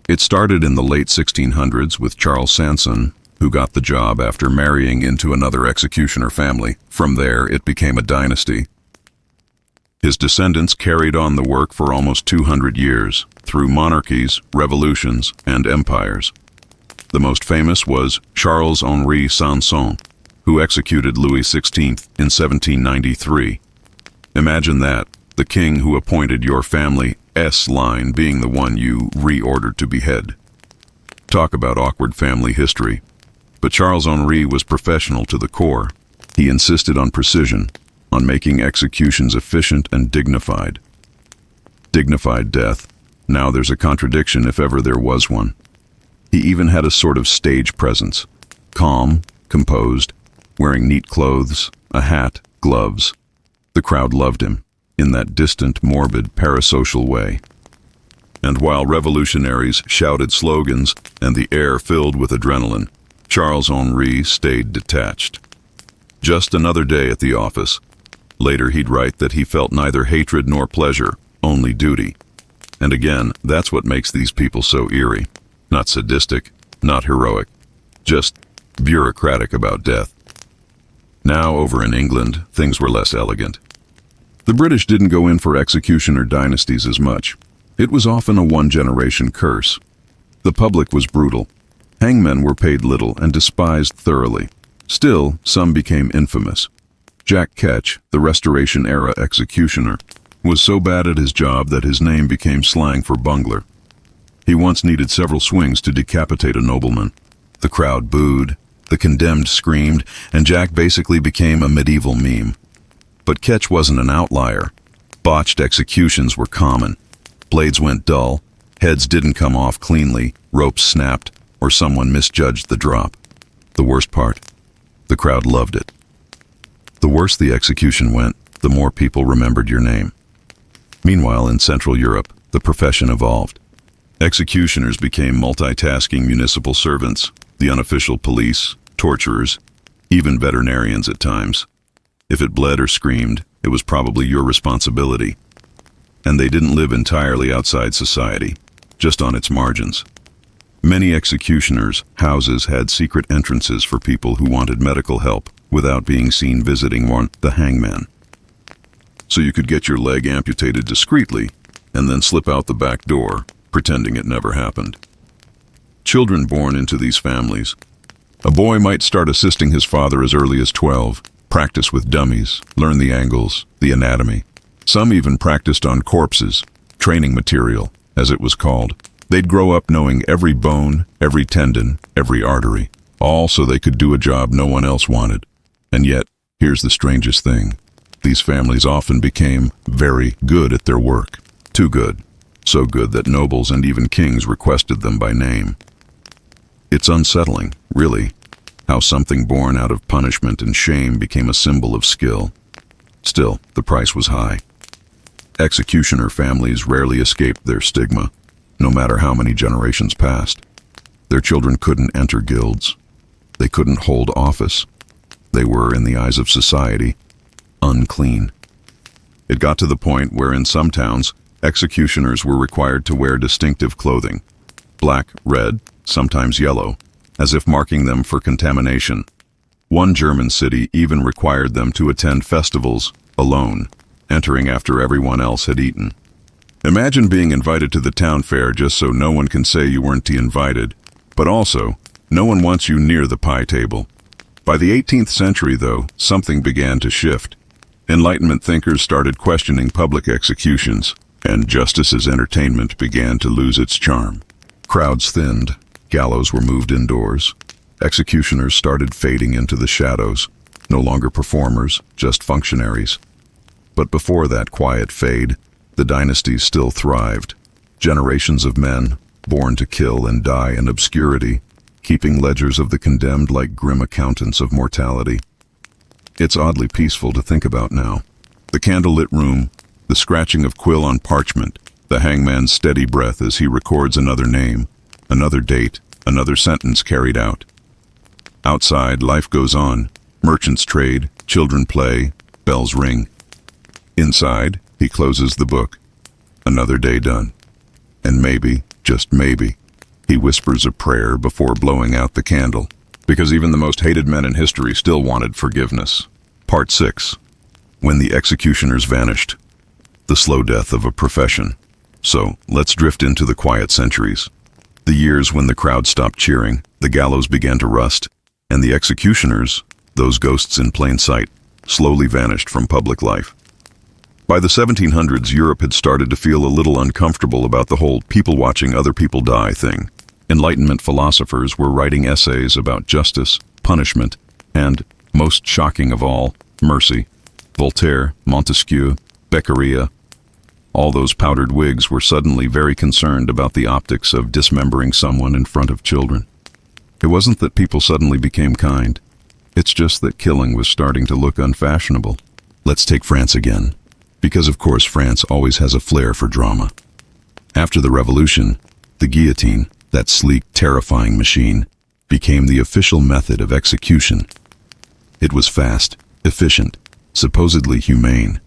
It started in the late 1600s with Charles Sanson, who got the job after marrying into another executioner family. From there, it became a dynasty. His descendants carried on the work for almost 200 years, through monarchies, revolutions, and empires. The most famous was Charles-Henri Sanson, who executed Louis XVI in 1793. Imagine that, the king who appointed your family S-line being the one you reordered to behead. Talk about awkward family history. But Charles-Henri was professional to the core. He insisted on precision, on making executions efficient and dignified. Dignified death. Now there's a contradiction if ever there was one. He even had a sort of stage presence. Calm, composed, wearing neat clothes, a hat, gloves. The crowd loved him, in that distant, morbid, parasocial way. And while revolutionaries shouted slogans and the air filled with adrenaline, Charles-Henri stayed detached. Just another day at the office. Later he'd write that he felt neither hatred nor pleasure, only duty. And again, that's what makes these people so eerie. Not sadistic, not heroic, just bureaucratic about death. Now, over in England, things were less elegant. The British didn't go in for executioner dynasties as much. It was often a one-generation curse. The public was brutal. Hangmen were paid little and despised thoroughly. Still, some became infamous. Jack Ketch, the Restoration-era executioner, was so bad at his job that his name became slang for bungler. He once needed several swings to decapitate a nobleman. The crowd booed, the condemned screamed, and Jack basically became a medieval meme. But Ketch wasn't an outlier. Botched executions were common. Blades went dull, heads didn't come off cleanly, ropes snapped, or someone misjudged the drop. The worst part, the crowd loved it. The worse the execution went, the more people remembered your name. Meanwhile, in Central Europe, the profession evolved. Executioners became multitasking municipal servants, the unofficial police, torturers, even veterinarians at times. If it bled or screamed, it was probably your responsibility. And they didn't live entirely outside society, just on its margins. Many executioners' houses had secret entrances for people who wanted medical help without being seen visiting the hangman. So you could get your leg amputated discreetly and then slip out the back door, pretending it never happened. Children born into these families. A boy might start assisting his father as early as 12, practice with dummies, learn the angles, the anatomy. Some even practiced on corpses, training material, as it was called. They'd grow up knowing every bone, every tendon, every artery, all so they could do a job no one else wanted. And yet, here's the strangest thing. These families often became very good at their work. Too good. So good that nobles and even kings requested them by name. It's unsettling, really, how something born out of punishment and shame became a symbol of skill. Still, the price was high. Executioner families rarely escaped their stigma, no matter how many generations passed. Their children couldn't enter guilds. They couldn't hold office. They were, in the eyes of society, unclean. It got to the point where in some towns, executioners were required to wear distinctive clothing, black, red, sometimes yellow, as if marking them for contamination. One German city even required them to attend festivals alone, entering after everyone else had eaten. Imagine being invited to the town fair just so no one can say you weren't invited, but also, no one wants you near the pie table. By the 18th century, though, something began to shift. Enlightenment thinkers started questioning public executions, and justice as entertainment began to lose its charm. Crowds thinned, gallows were moved indoors, executioners started fading into the shadows, no longer performers, just functionaries. But before that quiet fade, the dynasties still thrived. Generations of men, born to kill and die in obscurity, keeping ledgers of the condemned like grim accountants of mortality. It's oddly peaceful to think about now. The candlelit room, the scratching of quill on parchment, the hangman's steady breath as he records another name, another date, another sentence carried out. Outside, life goes on. Merchants trade, children play, bells ring. Inside, he closes the book. Another day done. And maybe, just maybe, he whispers a prayer before blowing out the candle. Because even the most hated men in history still wanted forgiveness. Part 6. When the executioners vanished. The slow death of a profession. So, let's drift into the quiet centuries. The years when the crowd stopped cheering, the gallows began to rust, and the executioners, those ghosts in plain sight, slowly vanished from public life. By the 1700s, Europe had started to feel a little uncomfortable about the whole people watching other people die thing. Enlightenment philosophers were writing essays about justice, punishment, and, most shocking of all, mercy. Voltaire, Montesquieu, Beccaria, all those powdered wigs were suddenly very concerned about the optics of dismembering someone in front of children. It wasn't that people suddenly became kind. It's just that killing was starting to look unfashionable. Let's take France again, because of course France always has a flair for drama. After the Revolution, the guillotine, that sleek, terrifying machine, became the official method of execution. It was fast, efficient, supposedly humane.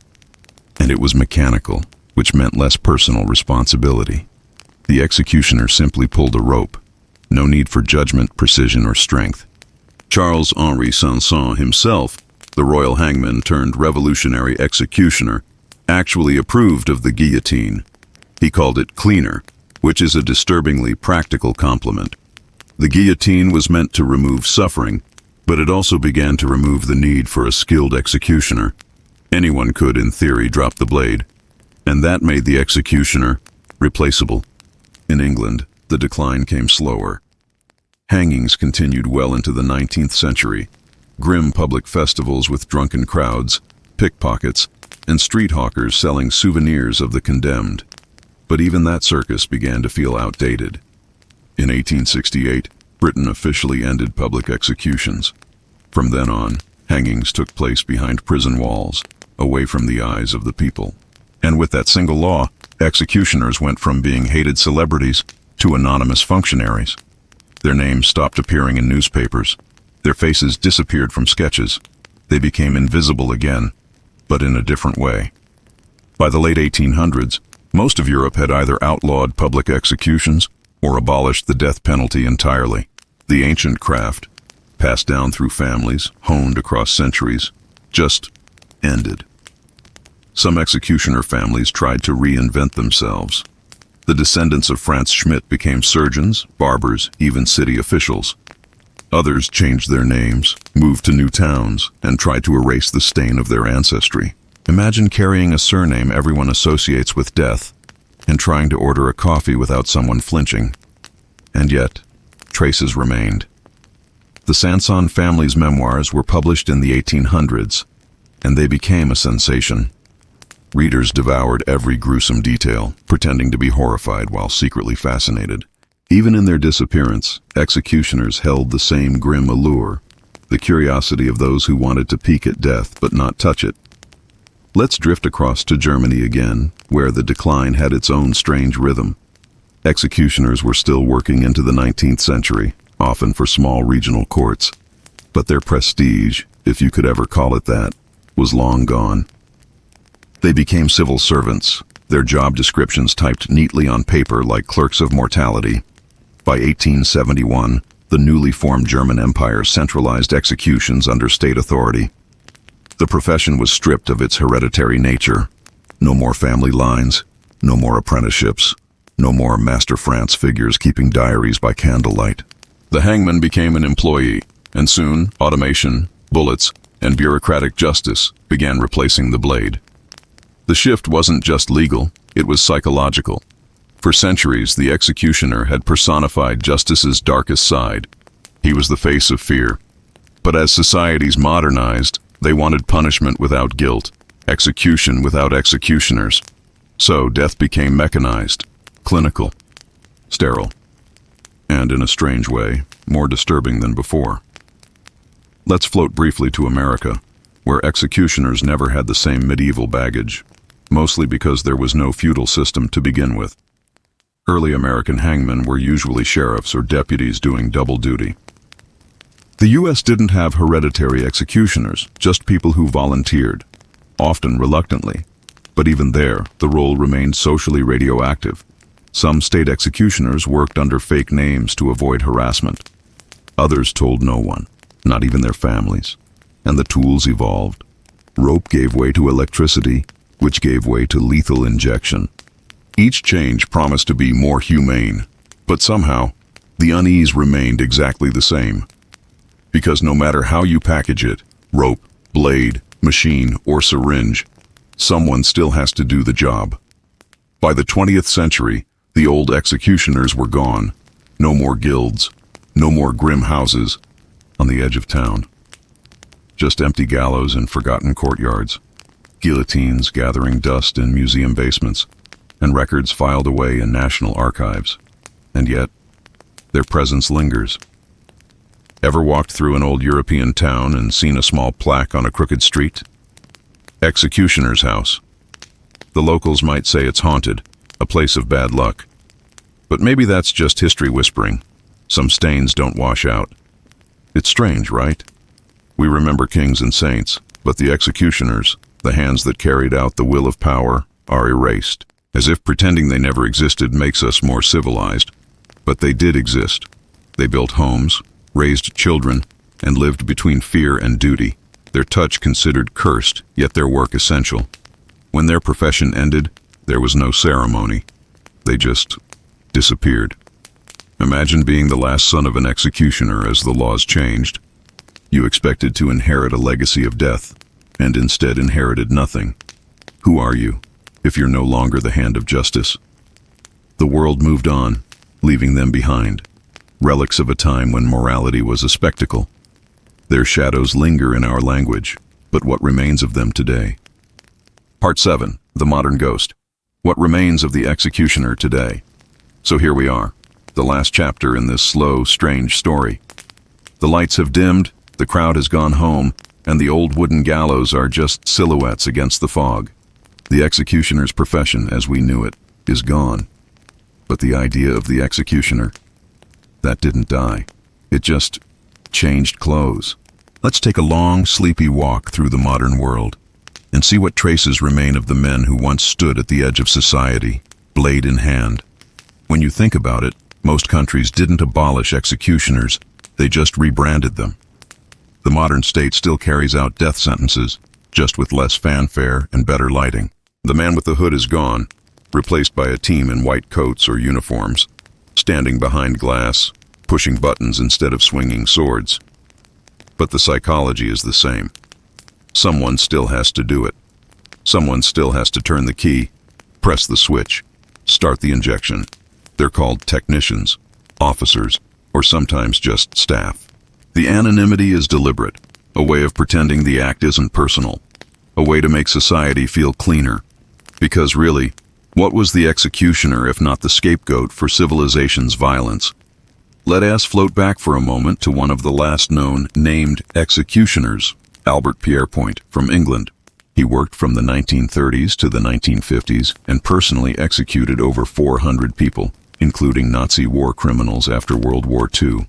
And it was mechanical, which meant less personal responsibility. The executioner simply pulled a rope. No need for judgment, precision, or strength. Charles-Henri Sanson himself, the royal hangman turned revolutionary executioner, actually approved of the guillotine. He called it cleaner, which is a disturbingly practical compliment. The guillotine was meant to remove suffering, but it also began to remove the need for a skilled executioner. Anyone could, in theory, drop the blade, and that made the executioner replaceable. In England, the decline came slower. Hangings continued well into the 19th century. Grim public festivals with drunken crowds, pickpockets, and street hawkers selling souvenirs of the condemned. But even that circus began to feel outdated. In 1868, Britain officially ended public executions. From then on, hangings took place behind prison walls, away from the eyes of the people. And with that single law, executioners went from being hated celebrities to anonymous functionaries. Their names stopped appearing in newspapers. Their faces disappeared from sketches. They became invisible again, but in a different way. By the late 1800s, most of Europe had either outlawed public executions or abolished the death penalty entirely. The ancient craft, passed down through families, honed across centuries, just ended. Some executioner families tried to reinvent themselves. The descendants of Franz Schmidt became surgeons, barbers, even city officials. Others changed their names, moved to new towns, and tried to erase the stain of their ancestry. Imagine carrying a surname everyone associates with death and trying to order a coffee without someone flinching. And yet, traces remained. The Sanson family's memoirs were published in the 1800s, and they became a sensation. Readers devoured every gruesome detail, pretending to be horrified while secretly fascinated. Even in their disappearance, executioners held the same grim allure, the curiosity of those who wanted to peek at death but not touch it. Let's drift across to Germany again, where the decline had its own strange rhythm. Executioners were still working into the 19th century, often for small regional courts. But their prestige, if you could ever call it that, was long gone. They became civil servants, their job descriptions typed neatly on paper like clerks of mortality. By 1871, the newly formed German Empire centralized executions under state authority. The profession was stripped of its hereditary nature. No more family lines, no more apprenticeships, no more Master France figures keeping diaries by candlelight. The hangman became an employee, and soon automation, bullets, and bureaucratic justice began replacing the blade. The shift wasn't just legal, it was psychological. For centuries, the executioner had personified justice's darkest side. He was the face of fear. But as societies modernized, they wanted punishment without guilt, execution without executioners. So death became mechanized, clinical, sterile, and in a strange way, more disturbing than before. Let's float briefly to America, where executioners never had the same medieval baggage, mostly because there was no feudal system to begin with. Early American hangmen were usually sheriffs or deputies doing double duty. The U.S. didn't have hereditary executioners, just people who volunteered, often reluctantly. But even there, the role remained socially radioactive. Some state executioners worked under fake names to avoid harassment. Others told no one, not even their families. And the tools evolved. Rope gave way to electricity, which gave way to lethal injection. Each change promised to be more humane, but somehow, the unease remained exactly the same. Because no matter how you package it, rope, blade, machine, or syringe, someone still has to do the job. By the 20th century, the old executioners were gone. No more guilds, no more grim houses on the edge of town. Just empty gallows and forgotten courtyards, guillotines gathering dust in museum basements, and records filed away in national archives. And yet, their presence lingers. Ever walked through an old European town and seen a small plaque on a crooked street? Executioner's house. The locals might say it's haunted, a place of bad luck. But maybe that's just history whispering. Some stains don't wash out. It's strange, right? We remember kings and saints, but the executioners, the hands that carried out the will of power, are erased, as if pretending they never existed makes us more civilized. But they did exist. They built homes, raised children, and lived between fear and duty, their touch considered cursed, yet their work essential. When their profession ended, there was no ceremony. They just disappeared. Imagine being the last son of an executioner as the laws changed. You expected to inherit a legacy of death, and instead inherited nothing. Who are you, if you're no longer the hand of justice? The world moved on, leaving them behind, relics of a time when morality was a spectacle. Their shadows linger in our language, but what remains of them today? Part 7, The Modern Ghost. What remains of the executioner today? So here we are, the last chapter in this slow, strange story. The lights have dimmed, the crowd has gone home, and the old wooden gallows are just silhouettes against the fog. The executioner's profession, as we knew it, is gone. But the idea of the executioner, that didn't die. It just changed clothes. Let's take a long, sleepy walk through the modern world and see what traces remain of the men who once stood at the edge of society, blade in hand. When you think about it, most countries didn't abolish executioners, they just rebranded them. The modern state still carries out death sentences, just with less fanfare and better lighting. The man with the hood is gone, replaced by a team in white coats or uniforms, standing behind glass, pushing buttons instead of swinging swords. But the psychology is the same. Someone still has to do it. Someone still has to turn the key, press the switch, start the injection. They're called technicians, officers, or sometimes just staff. The anonymity is deliberate, a way of pretending the act isn't personal, a way to make society feel cleaner. Because really, what was the executioner if not the scapegoat for civilization's violence? Let us float back for a moment to one of the last known named executioners, Albert Pierrepoint from England. He worked from the 1930s to the 1950s and personally executed over 400 people, including Nazi war criminals after World War II.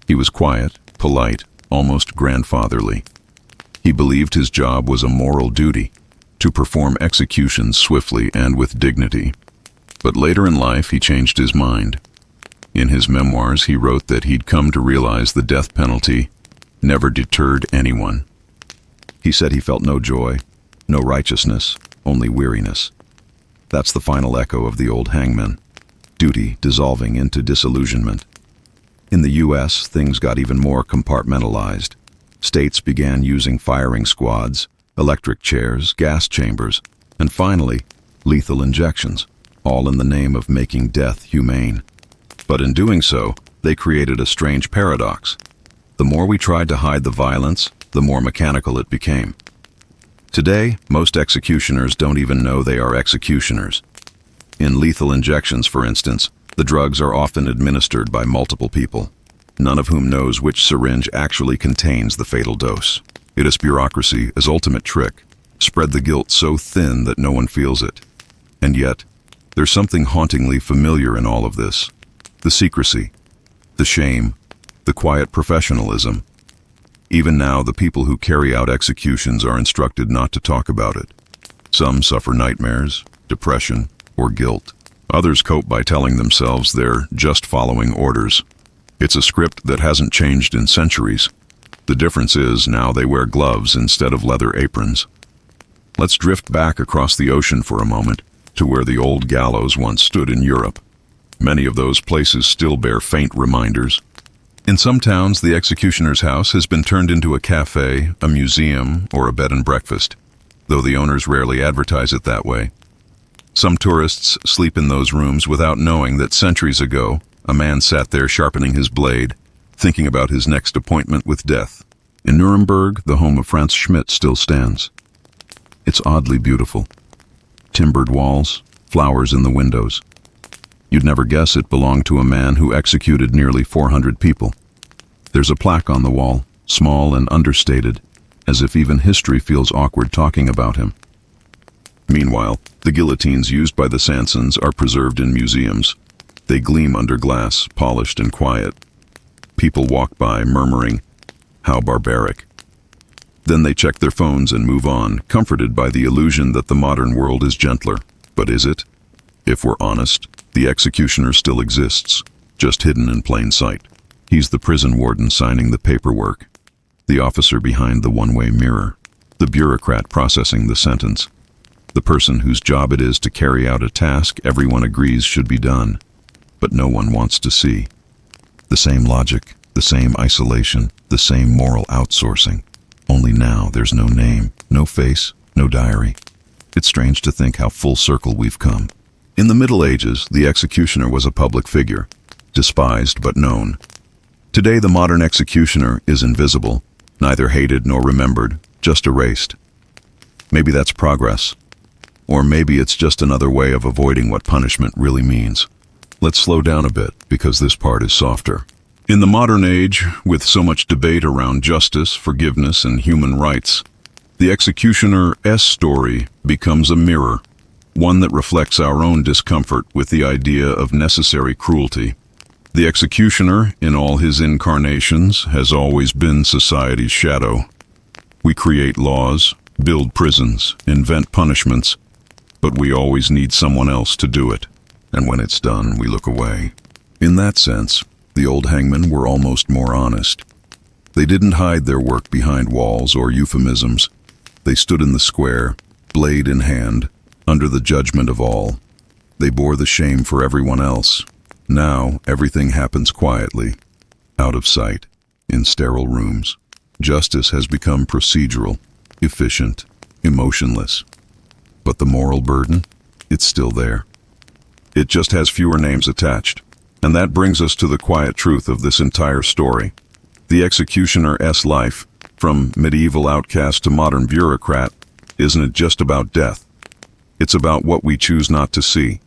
He was quiet, polite, almost grandfatherly. He believed his job was a moral duty, to perform executions swiftly and with dignity. But later in life, he changed his mind. In his memoirs, he wrote that he'd come to realize the death penalty never deterred anyone. He said he felt no joy, no righteousness, only weariness. That's the final echo of the old hangman, duty dissolving into disillusionment. In the U.S., things got even more compartmentalized. States began using firing squads, electric chairs, gas chambers, and finally, lethal injections, all in the name of making death humane. But in doing so, they created a strange paradox. The more we tried to hide the violence, the more mechanical it became. Today, most executioners don't even know they are executioners. In lethal injections, for instance, the drugs are often administered by multiple people, none of whom knows which syringe actually contains the fatal dose. It is bureaucracy, as ultimate trick, spread the guilt so thin that no one feels it. And yet, there's something hauntingly familiar in all of this. The secrecy, the shame, the quiet professionalism. Even now, the people who carry out executions are instructed not to talk about it. Some suffer nightmares, depression, or guilt. Others cope by telling themselves they're just following orders. It's a script that hasn't changed in centuries. The difference is now they wear gloves instead of leather aprons. Let's drift back across the ocean for a moment to where the old gallows once stood in Europe. Many of those places still bear faint reminders. In some towns, the executioner's house has been turned into a cafe, a museum, or a bed and breakfast, though the owners rarely advertise it that way. Some tourists sleep in those rooms without knowing that centuries ago, a man sat there sharpening his blade, thinking about his next appointment with death. In Nuremberg, the home of Franz Schmidt still stands. It's oddly beautiful. Timbered walls, flowers in the windows. You'd never guess it belonged to a man who executed nearly 400 people. There's a plaque on the wall, small and understated, as if even history feels awkward talking about him. Meanwhile, the guillotines used by the Sansons are preserved in museums. They gleam under glass, polished and quiet. People walk by, murmuring, "How barbaric." Then they check their phones and move on, comforted by the illusion that the modern world is gentler. But is it? If we're honest, the executioner still exists, just hidden in plain sight. He's the prison warden signing the paperwork, the officer behind the one-way mirror, the bureaucrat processing the sentence, the person whose job it is to carry out a task everyone agrees should be done, but no one wants to see. The same logic, the same isolation, the same moral outsourcing. Only now there's no name, no face, no diary. It's strange to think how full circle we've come. In the Middle Ages, the executioner was a public figure, despised but known. Today, the modern executioner is invisible, neither hated nor remembered, just erased. Maybe that's progress. Or maybe it's just another way of avoiding what punishment really means. Let's slow down a bit, because this part is softer. In the modern age, with so much debate around justice, forgiveness, and human rights, the executioner's story becomes a mirror, one that reflects our own discomfort with the idea of necessary cruelty. The executioner, in all his incarnations, has always been society's shadow. We create laws, build prisons, invent punishments, but we always need someone else to do it. And when it's done, we look away. In that sense, the old hangmen were almost more honest. They didn't hide their work behind walls or euphemisms. They stood in the square, blade in hand, under the judgment of all. They bore the shame for everyone else. Now, everything happens quietly, out of sight, in sterile rooms. Justice has become procedural, efficient, emotionless. But the moral burden, it's still there. It just has fewer names attached. And that brings us to the quiet truth of this entire story. The executioner's life, from medieval outcast to modern bureaucrat, isn't just about death. It's about what we choose not to see.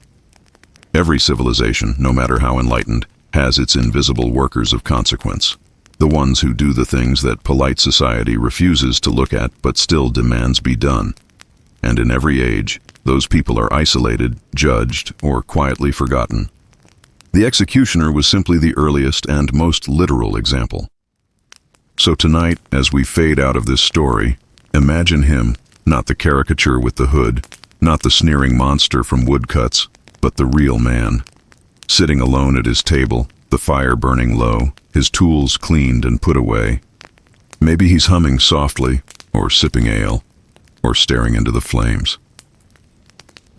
Every civilization, no matter how enlightened, has its invisible workers of consequence. The ones who do the things that polite society refuses to look at but still demands be done. And in every age, those people are isolated, judged, or quietly forgotten. The executioner was simply the earliest and most literal example. So tonight, as we fade out of this story, imagine him, not the caricature with the hood, not the sneering monster from woodcuts, but the real man. Sitting alone at his table, the fire burning low, his tools cleaned and put away. Maybe he's humming softly, or sipping ale, or staring into the flames.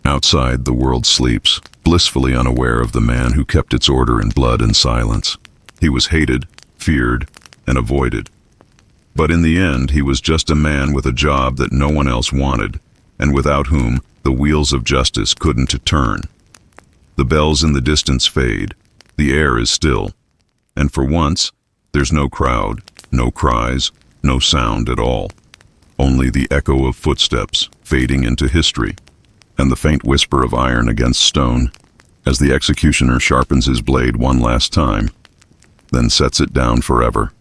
Outside, the world sleeps, blissfully unaware of the man who kept its order in blood and silence. He was hated, feared, and avoided. But in the end, he was just a man with a job that no one else wanted, and without whom the wheels of justice couldn't turn. The bells in the distance fade, the air is still, and for once, there's no crowd, no cries, no sound at all. Only the echo of footsteps fading into history, and the faint whisper of iron against stone, as the executioner sharpens his blade one last time, then sets it down forever.